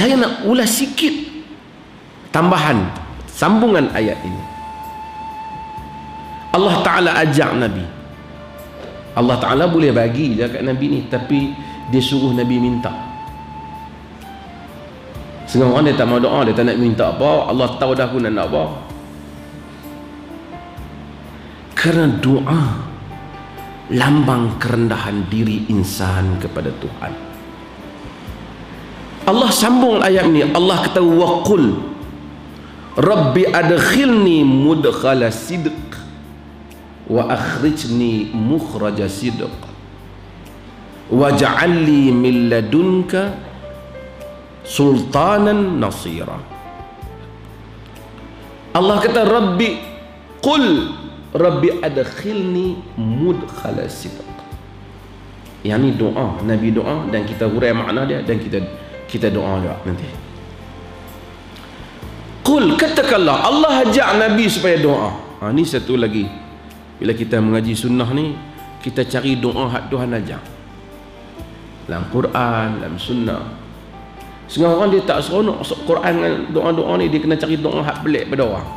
Saya nak ulas sikit tambahan sambungan ayat ini. Allah Ta'ala ajak Nabi. Allah Ta'ala boleh bagi je kat Nabi ni, tapi dia suruh Nabi minta. Setengah orang dia tak mau doa, dia tak nak minta apa, Allah tahu dah aku nak apa. Kerana doa lambang kerendahan diri insan kepada Tuhan. Allah sambung ayat ni, Allah kata wa qul rabbi adkhilni mudkhala sidq wa akhrijni mukhraja sidq waj'alni min ladunka sultanan nasira. Allah kata rabbi qul rabbi adkhilni mudkhala sidq. Yang ni doa, Nabi doa, dan kita hurai makna dia, dan kita doa juga nanti. Qul, katakanlah, Allah ajak Nabi supaya doa. Ni satu lagi, bila kita mengaji sunnah ni, kita cari doa hak Tuhan ajak dalam Quran, dalam sunnah. Setengah orang dia tak seronok Quran dengan doa-doa ni, dia kena cari doa hak pelik pada orang.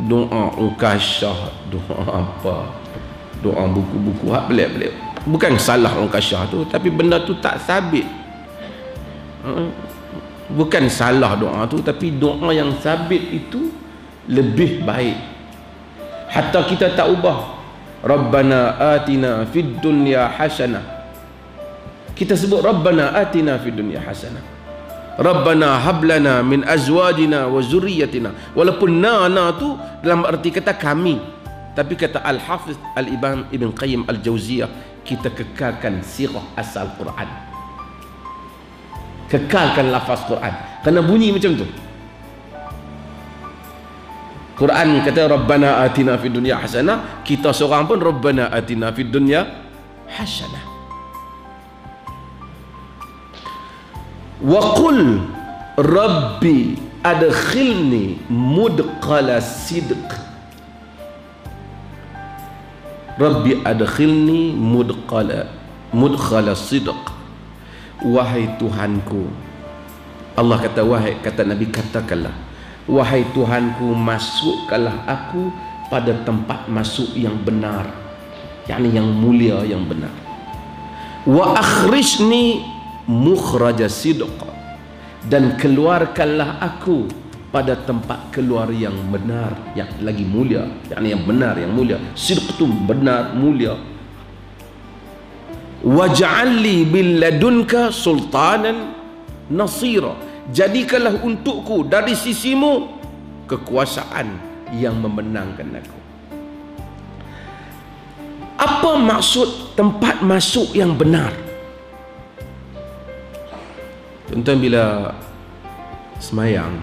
Doa Ukasyah, doa apa, doa buku-buku hak pelik-pelik. Bukan salah Ukasyah tu, tapi benda tu tak sabit. Bukan salah doa tu, tapi doa yang sabit itu lebih baik. Hatta kita tak ubah Rabbana atina fid dunya hasanah, kita sebut Rabbana atina fid dunya hasanah, Rabbana hablana min azwajina wa zurriyatina. Walaupun na tu dalam arti kata kami, tapi kata Al-Hafiz Al-Imam Ibn Qayyim Al-Jauziyah, kita kekalkan sirah asal Quran, kekalkan lafaz Quran, kena bunyi macam tu. Quran kata Rabbana atina fid dunya hasanah, kita seorang pun Rabbana atina fid dunya hasanah. Wa qul rabbi adkhilni mudkhala sidq. Rabbi adkhilni mudkhala sidq. Wahai Tuhanku, Allah kata, wahai, kata Nabi, katakanlah, wahai Tuhanku, masukkanlah aku pada tempat masuk yang benar, yakni yang mulia, yang benar. Wa akhrijni mukhraja sidq, dan keluarkanlah aku pada tempat keluar yang benar, yang lagi mulia, yakni yang benar, yang mulia. Sidq itu benar, mulia. Waj'alni bil ladunka sultanan nasira, jadikanlah untukku dari sisimu kekuasaan yang memenangkan aku. Apa maksud tempat masuk yang benar? Tuan-tuan, bila semayang,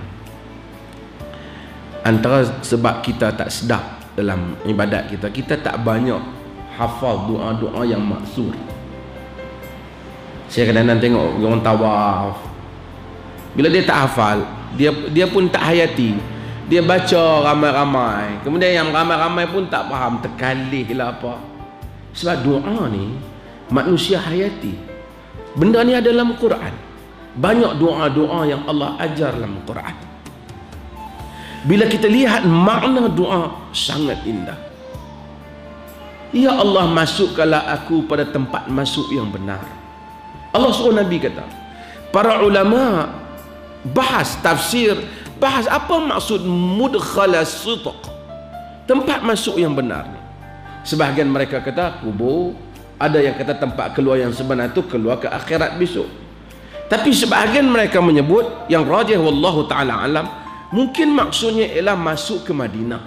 antara sebab kita tak sedap dalam ibadat kita, kita tak banyak hafal doa-doa yang maksur. Saya kadang-kadang tengok orang tawaf, bila dia tak hafal, dia pun tak hayati, dia baca ramai-ramai, kemudian yang ramai-ramai pun tak faham, terkalih lah apa. Sebab doa ni manusia hayati. Benda ni ada dalam Quran. Banyak doa-doa yang Allah ajar dalam Quran. Bila kita lihat makna doa, sangat indah. Ya Allah, masukkanlah aku pada tempat masuk yang benar. Allah suruh Nabi kata. Para ulama bahas tafsir, bahas apa maksud mudkhala sidq, tempat masuk yang benar ni. Sebahagian mereka kata kubur, ada yang kata tempat keluar yang sebenar itu keluar ke akhirat besok. Tapi sebahagian mereka menyebut, yang rajih wallahu ta'ala alam, mungkin maksudnya ialah masuk ke Madinah.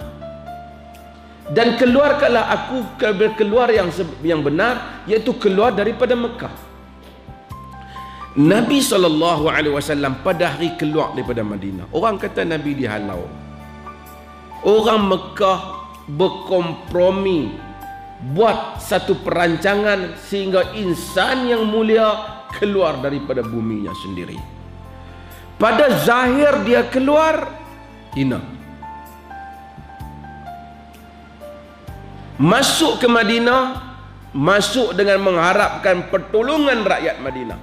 Dan keluarkanlah aku keluar yang benar, iaitu keluar daripada Mekah. Nabi SAW pada hari keluar daripada Madinah, orang kata Nabi dihalau. Orang Mekah berkompromi, buat satu perancangan sehingga insan yang mulia keluar daripada buminya sendiri. Pada zahir dia keluar hina, masuk ke Madinah, masuk dengan mengharapkan pertolongan rakyat Madinah.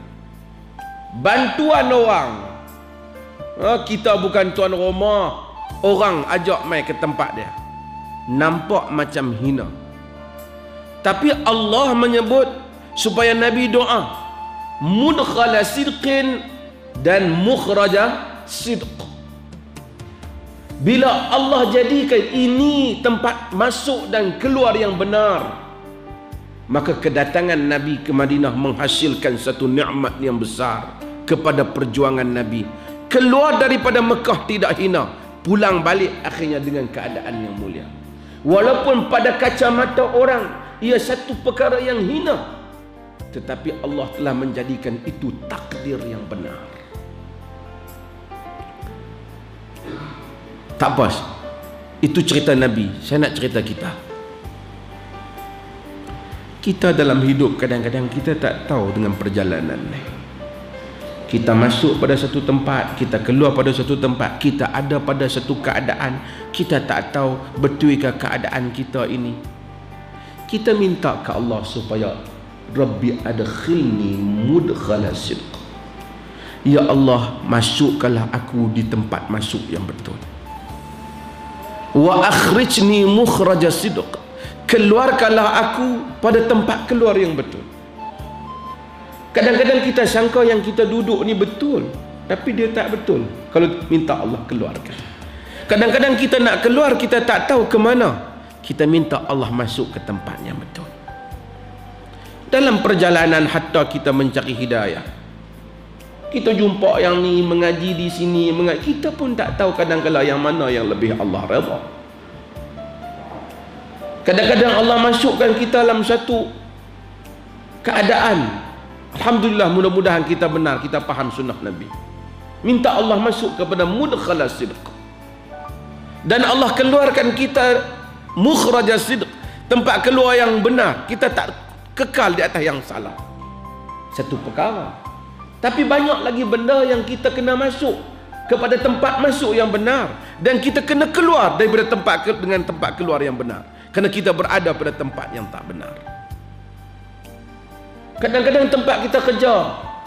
bantuan orang. Kita bukan tuan rumah, orang ajak mai ke tempat dia, nampak macam hina. Tapi Allah menyebut supaya Nabi doa mudkhala sidqin dan mukhraja sidq. Bila Allah jadikan ini tempat masuk dan keluar yang benar, maka kedatangan Nabi ke Madinah menghasilkan satu nikmat yang besar kepada perjuangan Nabi. Keluar daripada Mekah tidak hina, pulang balik akhirnya dengan keadaan yang mulia. Walaupun pada kacamata orang ia satu perkara yang hina, tetapi Allah telah menjadikan itu takdir yang benar. Tak apa, itu cerita Nabi. Saya nak cerita kita. Kita dalam hidup kadang-kadang kita tak tahu dengan perjalanan ni. Kita masuk pada satu tempat, kita keluar pada satu tempat, kita ada pada satu keadaan, kita tak tahu betulkah keadaan kita ini. Kita minta ke Allah supaya Rabbi adkhilni mudkhala sidq. Ya Allah, masukkanlah aku di tempat masuk yang betul. Wa akhrijni mukhraja sidq. Keluarkanlah aku pada tempat keluar yang betul. Kadang-kadang kita sangka yang kita duduk ni betul, tapi dia tak betul kalau minta Allah keluarkan. Kadang-kadang kita nak keluar, kita tak tahu ke mana. Kita minta Allah masuk ke tempat yang betul. Dalam perjalanan hatta kita mencari hidayah, kita jumpa yang ni mengaji di sini, kita pun tak tahu kadang-kadang yang mana yang lebih Allah redha. Kadang-kadang Allah masukkan kita dalam satu keadaan, alhamdulillah, mudah-mudahan kita benar, kita faham sunnah Nabi. Minta Allah masuk kepada mudkhala sidq. Dan Allah keluarkan kita mukhraja sidq, tempat keluar yang benar. Kita tak kekal di atas yang salah. Satu perkara. Tapi banyak lagi benda yang kita kena masuk kepada tempat masuk yang benar, dan kita kena keluar daripada tempat dengan tempat keluar yang benar, kerana kita berada pada tempat yang tak benar. Kadang-kadang tempat kita kerja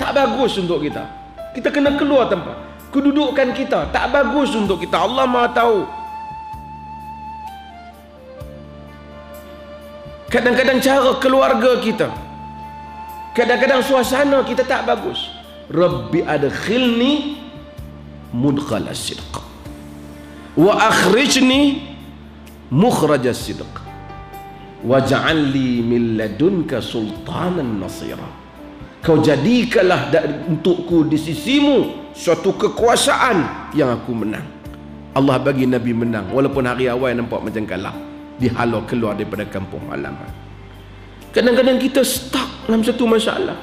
tak bagus untuk kita, kita kena keluar tempat. Kedudukan kita tak bagus untuk kita, Allah Maha tahu. Kadang-kadang cara keluarga kita, kadang-kadang suasana kita tak bagus. Rabbi adkhilni mudkhala sidq wa akhrijni mukhraja sidq waj'al li min ladunka sultanan nasira. Kau jadikanlah untukku di sisimu suatu kekuasaan yang aku menang. Allah bagi Nabi menang walaupun hari awal nampak macam kalah, dihalau keluar daripada kampung halaman. Kadang-kadang kita stuck dalam satu masalah,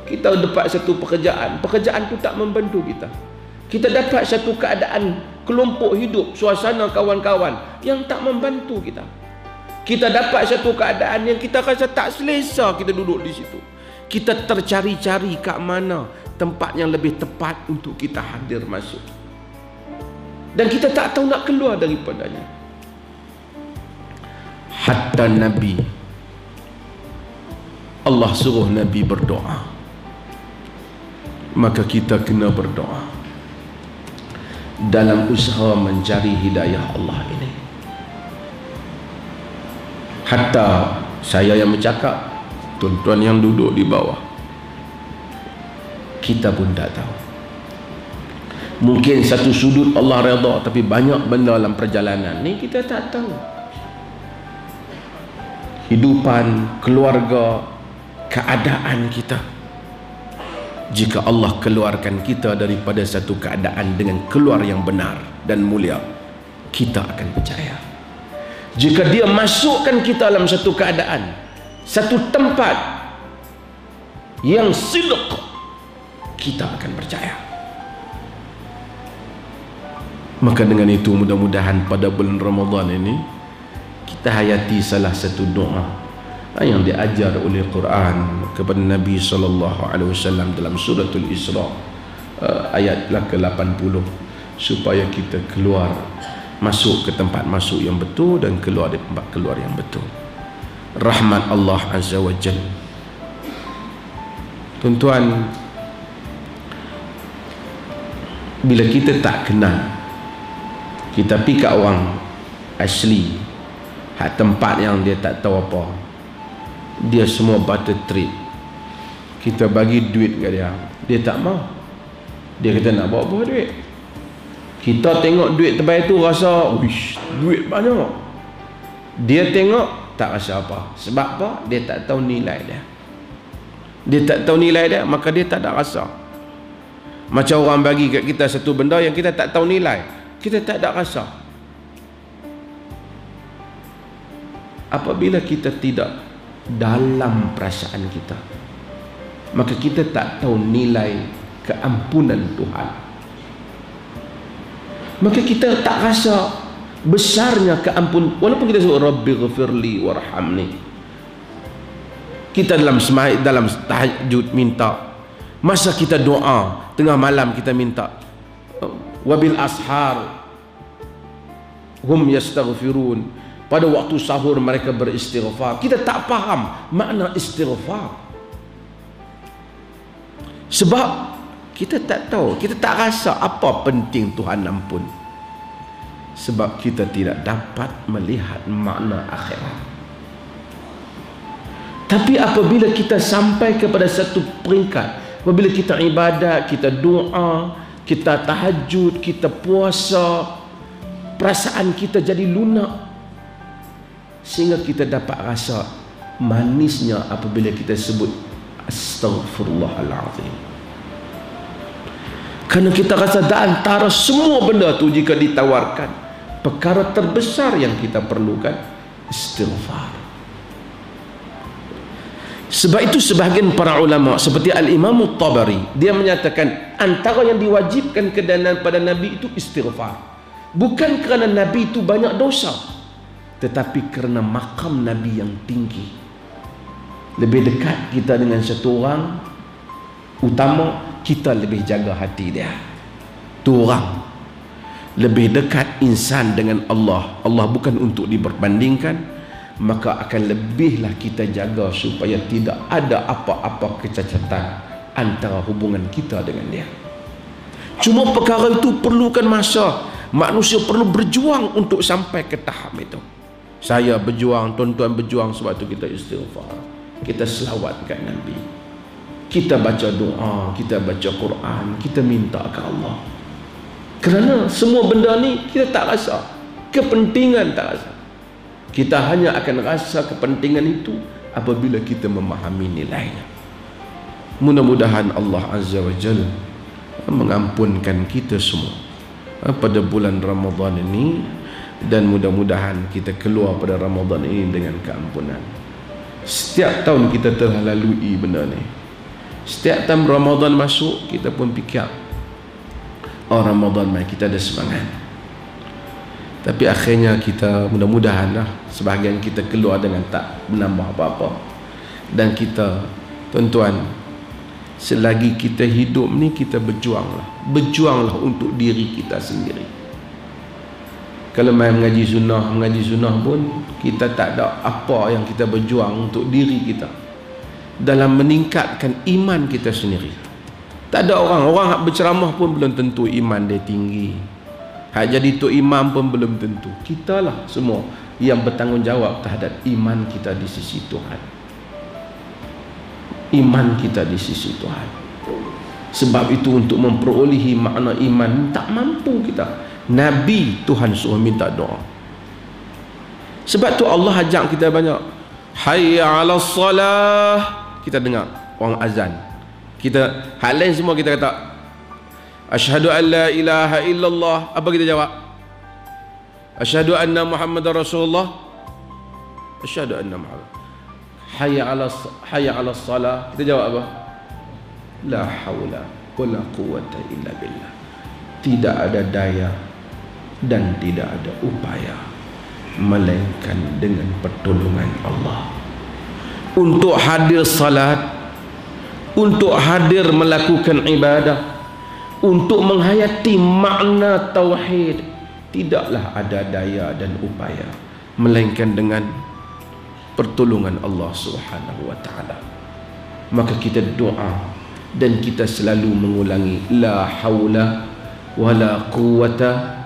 kita dapat satu pekerjaan tu tak membantu kita. Kita dapat satu keadaan kelompok hidup, suasana kawan-kawan yang tak membantu kita. Kita dapat satu keadaan yang kita rasa tak selesa kita duduk di situ. Kita tercari-cari kat mana tempat yang lebih tepat untuk kita hadir masuk, dan kita tak tahu nak keluar daripadanya. Hatta Nabi, Allah suruh Nabi berdoa, maka kita kena berdoa dalam usaha mencari hidayah Allah ini. Hatta saya yang bercakap, tuan-tuan yang duduk di bawah, kita pun tak tahu. Mungkin satu sudut Allah redha, tapi banyak benda dalam perjalanan ni kita tak tahu. Hidupan, keluarga, keadaan kita. Jika Allah keluarkan kita daripada satu keadaan dengan keluar yang benar dan mulia, kita akan percaya. Jika dia masukkan kita dalam satu keadaan, satu tempat yang sidq, kita akan percaya. Maka dengan itu mudah-mudahan pada bulan Ramadan ini kita hayati salah satu doa yang diajar oleh Quran kepada Nabi SAW dalam suratul Isra ayat ke-80, supaya kita keluar masuk ke tempat masuk yang betul dan keluar dari tempat keluar yang betul. Rahmat Allah Azza wa Jalla. Tuan-tuan, bila kita tak kenal, kita pergi kat orang asli, hak tempat yang dia tak tahu apa, dia semua butter trade, kita bagi duit kat dia, dia tak mau. Dia kata nak bawa duit. Kita tengok duit terbaik tu rasa wish, duit banyak. Dia tengok tak rasa apa. Sebab apa? Dia tak tahu nilai dia. Dia tak tahu nilai dia, maka dia tak ada rasa. Macam orang bagi kat kita satu benda yang kita tak tahu nilai, kita tak ada rasa. Apabila kita tidak dalam perasaan kita, maka kita tak tahu nilai keampunan Tuhan. Maka kita tak rasa besarnya keampunan. Walaupun kita sebut Rabbighfirli warhamni, kita dalam sembahyang, dalam tahajud minta, masa kita doa tengah malam kita minta, wabil ashar hum yastaghfirun, pada waktu sahur mereka beristighfar. Kita tak faham makna istighfar, sebab kita tak tahu, kita tak rasa apa penting Tuhan ampun, sebab kita tidak dapat melihat makna akhirat. Tapi apabila kita sampai kepada satu peringkat, apabila kita ibadat, kita doa, kita tahajud, kita puasa, perasaan kita jadi lunak, sehingga kita dapat rasa manisnya apabila kita sebut Astaghfirullahalazim. Kerana kita rasa di antara semua benda tu, jika ditawarkan, perkara terbesar yang kita perlukan istighfar. Sebab itu sebahagian para ulama seperti Al-Imam At-Tabari, dia menyatakan antara yang diwajibkan kepada Nabi itu istighfar. Bukan kerana Nabi itu banyak dosa, tetapi kerana makam Nabi yang tinggi. Lebih dekat kita dengan satu orang utama, kita lebih jaga hati dia. Tu orang lebih dekat insan dengan Allah. Allah bukan untuk diperbandingkan, maka akan lebihlah kita jaga supaya tidak ada apa-apa kecacatan antara hubungan kita dengan dia. Cuma perkara itu perlukan masa. Manusia perlu berjuang untuk sampai ke tahap itu. Saya berjuang, tuan-tuan berjuang, sebab itu kita istighfar, kita selawat kat Nabi, kita baca doa, kita baca Quran, kita minta ke Allah. Kerana semua benda ni kita tak rasa kepentingan, tak rasa. Kita hanya akan rasa kepentingan itu apabila kita memahami nilainya. Mudah-mudahan Allah Azza wa Jalla mengampunkan kita semua pada bulan Ramadan ini, dan mudah-mudahan kita keluar pada Ramadan ini dengan keampunan. Setiap tahun kita telah lalui benda ni. Setiap tahun Ramadan masuk, kita pun fikir, oh Ramadan mai, kita ada semangat. Tapi akhirnya kita, mudah-mudahan lah, sebahagian kita keluar dengan tak menambah apa-apa. Dan kita, tuan-tuan, selagi kita hidup ni, kita berjuanglah. Berjuanglah untuk diri kita sendiri. Kalau main mengaji sunnah pun, kita tak ada apa yang kita berjuang untuk diri kita dalam meningkatkan iman kita sendiri. Tak ada orang berceramah pun belum tentu iman dia tinggi. Hak jadi tok imam pun belum tentu. Kitalah semua yang bertanggungjawab terhadap iman kita di sisi Tuhan. Iman kita di sisi Tuhan. Sebab itu untuk memperolehi makna iman tak mampu kita. Nabi Tuhan suruh minta doa. Sebab tu Allah ajak kita banyak. Hayya 'alas salah. Kita dengar orang azan, kita hal lain semua kita kata asyhadu an la ilaha illallah. Apa kita jawab? Asyhadu anna Muhammadar Rasulullah. Asyhadu anna Muhammad. Hayya 'alas salah. Kita jawab apa? La haula wala quwwata illa billah. Tidak ada daya dan tidak ada upaya melainkan dengan pertolongan Allah. Untuk hadir salat, untuk hadir melakukan ibadah, untuk menghayati makna tauhid, tidaklah ada daya dan upaya melainkan dengan pertolongan Allah Subhanahu wa taala. Maka kita doa dan kita selalu mengulangi la haula wala quwwata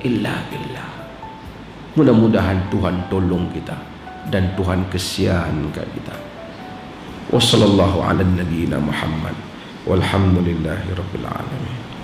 illa billah. Mudah-mudahan Tuhan tolong kita dan Tuhan kesiankan kita. Wassallallahu ala nabiyyina Muhammad walhamdulillahi rabbil alamin.